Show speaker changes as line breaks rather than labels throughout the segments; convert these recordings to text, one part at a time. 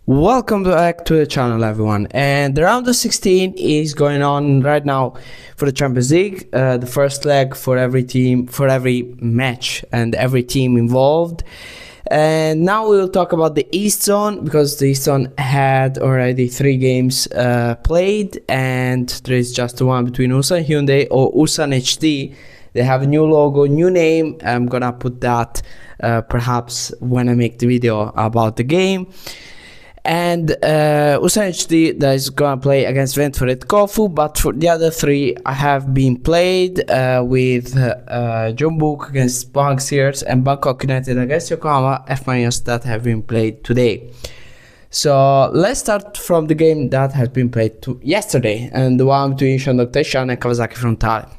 Welcome back to the channel, everyone. And the round of 16 is going on right now for the Champions League. The first leg for every team, for every match and every team involved. And now we'll talk about the East Zone, because the East Zone had already 3 games played, and there is just one between Ulsan Hyundai or Ulsan HD. They have a new logo, new name. I'm gonna put that perhaps when I make the video about the game. And Ulsan HD that is gonna play against Vent for Red Kofu, but for the other 3 I have been played with Jeonbuk against Pohang Sears and Bangkok United against Yokohama F- that have been played today. So let's start from the game that has been played yesterday, and the one between Shandong Taishan and Kawasaki Frontale.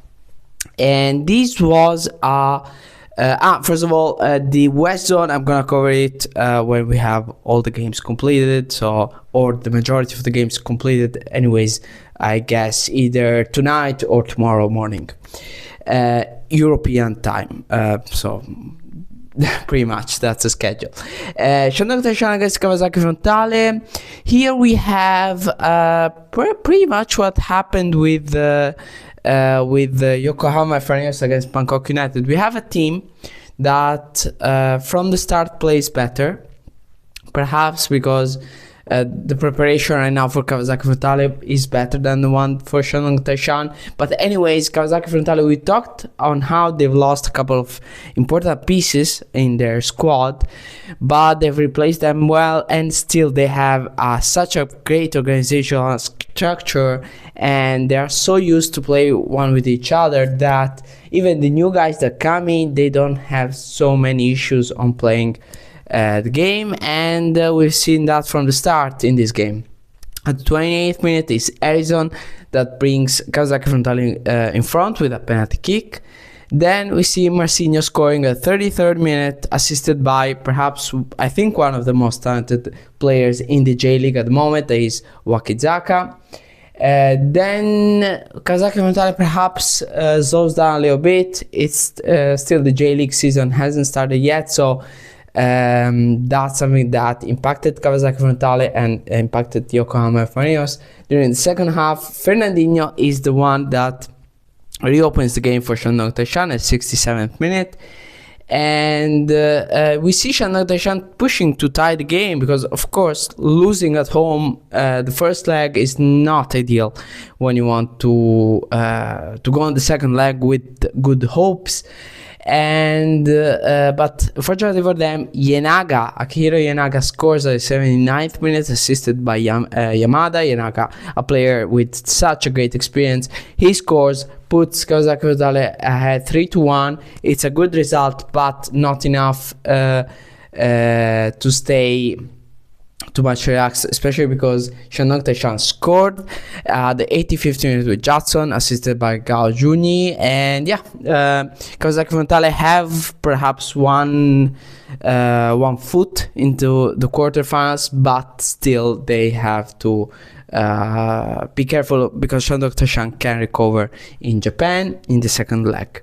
And this was first of all, the West Zone, I'm gonna cover it when we have all the games completed, or the majority of the games completed anyways, I guess either tonight or tomorrow morning, European time, so pretty much that's the schedule. Shandong Taishan against Kawasaki Frontale. Here we have pretty much what happened with Yokohama F- against Bangkok United. We have a team that from the start plays better, perhaps because the preparation right now for Kawasaki Frontale is better than the one for Shandong Taishan. But anyways, Kawasaki Frontale, we talked on how they've lost a couple of important pieces in their squad, but they've replaced them well, and still they have such a great organizational structure, and they are so used to play one with each other that even the new guys that come in, they don't have so many issues on playing the game, and we've seen that from the start in this game. At the 28th minute is Arizon that brings Kawasaki Frontale in front with a penalty kick. Then we see Marcinho scoring at 33rd minute, assisted by perhaps, I think, one of the most talented players in the J League at the moment, that is Wakizaka. Then Kawasaki Frontale perhaps slows down a little bit. It's still the J League season hasn't started yet, so that's something that impacted Kawasaki Frontale and impacted Yokohama F- during the second half. Fernandinho is the one that reopens the game for Shandong Taishan at 67th minute, and we see Shandong Taishan pushing to tie the game, because of course losing at home the first leg is not ideal when you want to go on the second leg with good hopes. And but fortunately for them, Akihiro Yenaga scores at the 79th minute, assisted by Yamada. Yenaga, a player with such a great experience, he scores, puts Kawasaki Frontale ahead 3-1. It's a good result, but not enough to stay too much relaxed, especially because Shandong Taishan scored the 85th minute with Judson, assisted by Gao Juni. And yeah, Kawasaki Frontale have perhaps one foot into the quarterfinals, but still they have to be careful, because Shandong Taishan can recover in Japan in the second leg.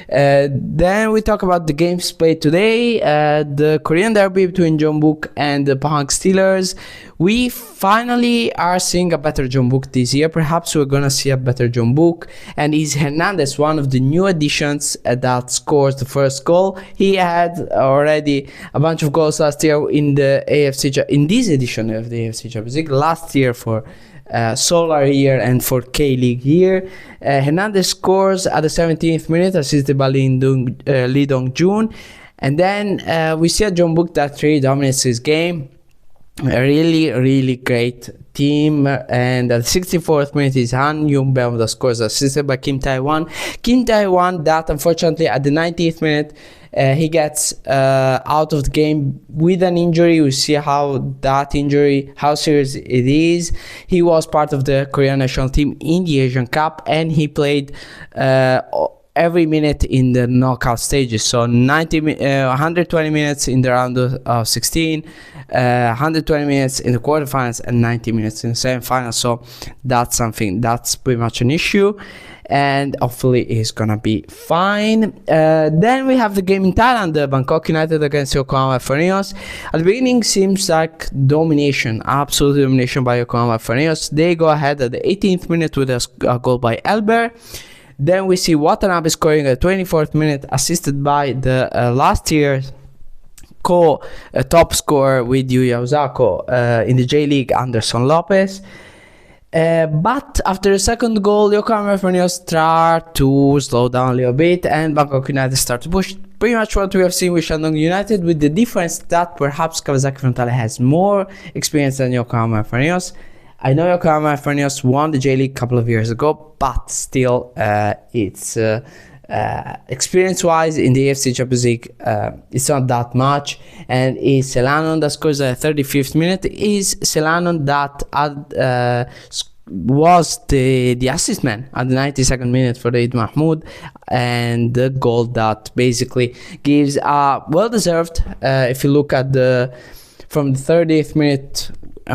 Then we talk about the games played today. The Korean derby between Jeonbuk and the Pohang Steelers. We finally are seeing a better Jeonbuk this year. Perhaps we're gonna see a better Jeonbuk. And is Hernandez one of the new additions that scores the first goal? He had already a bunch of goals last year in the in this edition of the AFC Champions League. Last year for Solar year and for K-League year. Hernandez scores at the 17th minute, assisted by Lee Dong-jun. And then we see a Jeonbuk that really dominates this game. A really great team. And at the 64th minute is Han Yung-beom that scores, assisted by Kim Tae-won. Kim Tae-won that unfortunately at the 90th minute he gets out of the game with an injury. We see how that injury, how serious it is. He was part of the Korean national team in the Asian Cup, and he played every minute in the knockout stages. So 120 minutes in the round of 16, 120 minutes in the quarterfinals, and 90 minutes in the semifinals. So that's something that's pretty much an issue, and hopefully it's gonna be fine. Then we have the game in Thailand, Bangkok United against Yokohama F.C. At the beginning seems like domination, absolute domination by Yokohama F.C. They go ahead at the 18th minute with a goal by Elber. Then we see Watanabe scoring at the 24th minute, assisted by the last year's top scorer with Yuya Osako in the J-League, Anderson Lopez. But after the second goal, Yokohama F.C. start to slow down a little bit, and Bangkok United start to push. Pretty much what we have seen with Shandong United, with the difference that perhaps Kawasaki Frontale has more experience than Yokohama F.C. I know Yokohama F.C. won the J-League a couple of years ago, but still it's experience-wise in the AFC Champions League, it's not that much. And is Selanon that scores at the 35th minute, is Selanon that was the assist man at the 92nd minute for Eid Mahmoud, and the goal that basically gives a well-deserved, if you look at from the 30th minute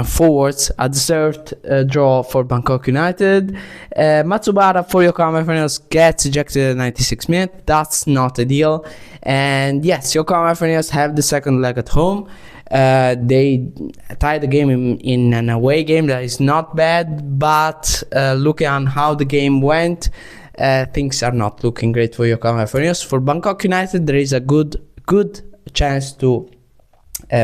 forwards, a deserved draw for Bangkok United. Matsubara for Yokohama F.C. gets ejected at the 96th minute. That's not ideal. And yes, Yokohama F.C. have the second leg at home. They tied the game in an away game. That is not bad, but looking on how the game went, things are not looking great for Yokohama F.C. For Bangkok United, there is a good chance to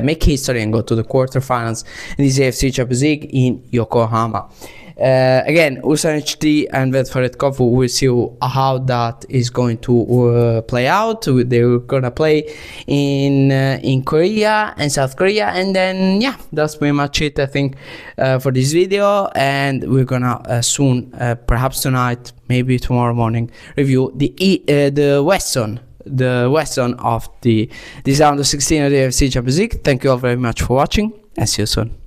make history and go to the quarterfinals in this AFC Champions League in Yokohama. Again, Ulsan HD and Vedfaret Kofu, will see how that is going to play out. They're gonna play in Korea and South Korea, and then yeah, that's pretty much it, I think, for this video. And we're gonna soon, perhaps tonight, maybe tomorrow morning, review the West Zone of this round of 16 of the AFC Champions League. Thank you all very much for watching, and see you soon.